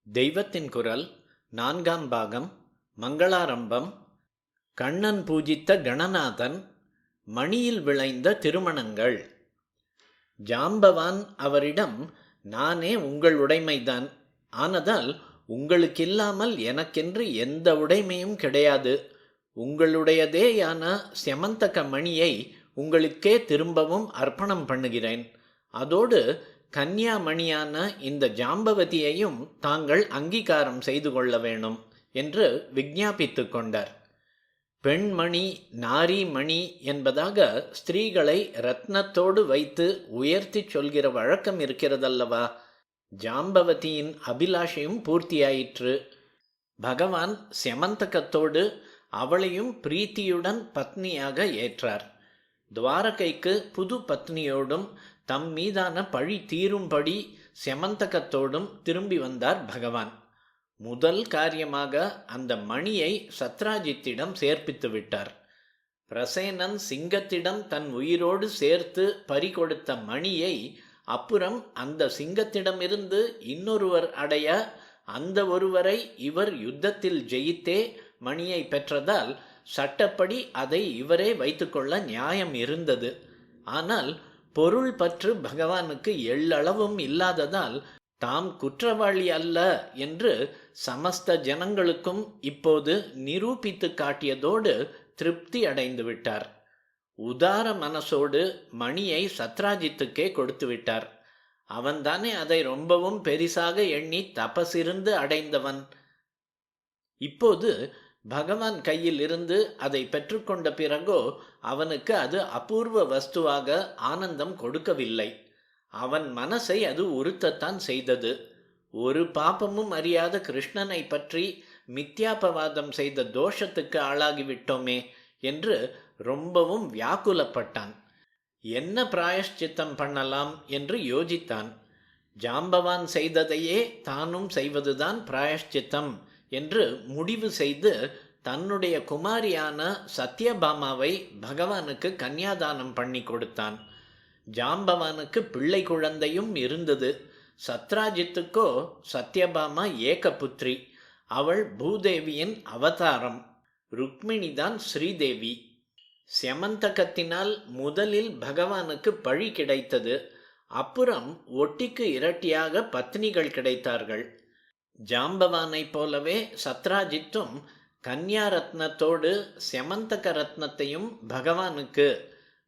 தெய்வத்தின் குரல் நான்காம் பாகம். மங்களாரம்பம். கண்ணன் பூஜித்த கணநாதன். மணியில் விளைந்த திருமணங்கள். ஜாம்பவான் அவரிடம், நானே உங்கள் உடைமைதான், ஆனதால் உங்களுக்கில்லாமல் எனக்கென்று எந்த உடைமையும் கிடையாது. உங்களுடையதேயான செமந்தக மணியை உங்களுக்கே திரும்பவும் அர்ப்பணம் பண்ணுகிறேன். அதோடு கன்னியாமணியான இந்த ஜாம்பவதியையும் தாங்கள் அங்கீகாரம் செய்து கொள்ள வேணும் என்று விஞ்ஞாபித்து கொண்டார். பெண்மணி நாரிமணி என்பதாக ஸ்திரீகளை ரத்னத்தோடு வைத்து உயர்த்தி சொல்கிற வழக்கம் இருக்கிறதல்லவா? ஜாம்பவதியின் அபிலாஷையும் பூர்த்தியாயிற்று. பகவான் செமந்தகத்தோடு அவளையும் பிரீத்தியுடன் பத்னியாக ஏற்றார். துவாரகைக்கு புது பத்னியோடும் தம் மீதான பழி தீரும்படி செமந்தகத்தோடும் திரும்பி வந்தார் பகவான். முதல் காரியமாக அந்த மணியை சத்ராஜித்திடம் சேர்ப்பித்து விட்டார். பிரசேனன் சிங்கத்திடம் தன் உயிரோடு சேர்த்து பறிகொடுத்த மணியை அப்புறம் அந்த சிங்கத்திடமிருந்து இன்னொருவர் அடைய, அந்த ஒருவரை இவர் யுத்தத்தில் ஜெயித்தே மணியை பெற்றதால் சட்டப்படி அதை இவரே வைத்துக்கொள்ள நியாயம் இருந்தது. ஆனால் பொருள் பற்று பகவானுக்கு எள்ளளவும் இல்லாததால் தாம் குற்றவாளி அல்ல என்று சமஸ்த ஜனங்களுக்கும் இப்போது நிரூபித்து காட்டியதோடு திருப்தி அடைந்து விட்டார். உதார மனசோடு மணியை சத்ராஜித்துக்கே கொடுத்து விட்டார். அவன்தானே அதை ரொம்பவும் பெரிசாக எண்ணி தபசிருந்து அடைந்தவன். இப்போது பகவான் கையில் இருந்து அதை பெற்றுக்கொண்ட பிறகோ அவனுக்கு அது அபூர்வ வஸ்துவாக ஆனந்தம் கொடுக்கவில்லை. அவன் மனசை அது உறுத்தத்தான் செய்தது. ஒரு பாபமும் அறியாத கிருஷ்ணனை பற்றி மித்யாபவாதம் செய்த தோஷத்துக்கு ஆளாகிவிட்டோமே என்று ரொம்பவும் வியாக்குலப்பட்டான். என்ன பிராயஷ்சித்தம் பண்ணலாம் என்று யோசித்தான். ஜாம்பவான் செய்ததையே தானும் செய்வதுதான் பிராயஷ்சித்தம் என்று முடிவு செய்து தன்னுடைய குமாரியான சத்யபாமாவை பகவானுக்கு கன்னியாதானம் பண்ணி கொடுத்தான். ஜாம்பவானுக்கு பிள்ளை குழந்தையும் இருந்தது. சத்ராஜித்துக்கோ சத்யபாமா ஏகபுத்ரி. அவள் பூதேவியின் அவதாரம். ருக்மிணிதான் ஸ்ரீதேவி. செமந்தகத்தினால் முதலில் பகவானுக்கு பழி கிடைத்தது. அப்புறம் ஒட்டிக்கு இரட்டியாக பத்னிகள் கிடைத்தார்கள். ஜாம்பவானை போலவே சத்ராஜித்தும் கன்யா ரத்னத்தோடு செமந்தக ரத்னத்தையும் பகவானுக்கு,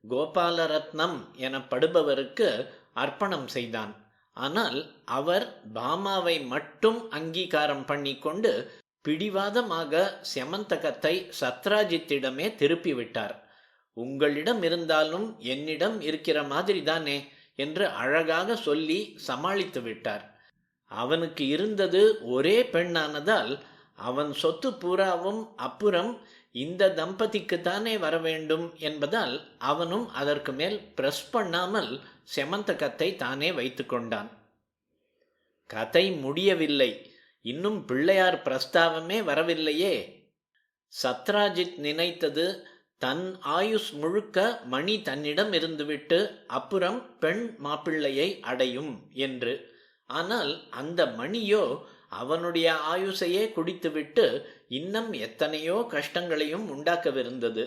கோபால ரத்னம் எனப்படுபவருக்கு அர்ப்பணம் செய்தான். ஆனால் அவர் பாமாவை மட்டும் அங்கீகாரம் பண்ணி கொண்டு பிடிவாதமாக செமந்தகத்தை சத்ராஜித்திடமே திருப்பிவிட்டார். உங்களிடம் இருந்தாலும் என்னிடம் இருக்கிற மாதிரி தானே என்று அழகாக சொல்லி சமாளித்து விட்டார். அவனுக்கு இருந்தது ஒரே பெண்ணானதால் அவன் சொத்து பூராவும் அப்புறம் இந்த தம்பதிக்குத்தானே வர வேண்டும் என்பதால் அவனும் அதற்கு மேல் பிரஸ் பண்ணாமல் செமந்தகத்தை தானே வைத்து கொண்டான். கதை முடியவில்லை. இன்னும் பிள்ளையார் பிரஸ்தாவமே வரவில்லையே. சத்ராஜித் நினைத்தது தன் ஆயுஷ் முழுக்க மணி தன்னிடம் இருந்துவிட்டு அப்புறம் பெண் மாப்பிள்ளையை அடையும் என்று. ஆனால் அந்த மணியோ அவனுடைய ஆயுசையே குடித்துவிட்டு இன்னும் எத்தனையோ கஷ்டங்களையும் உண்டாக்கவிருந்தது.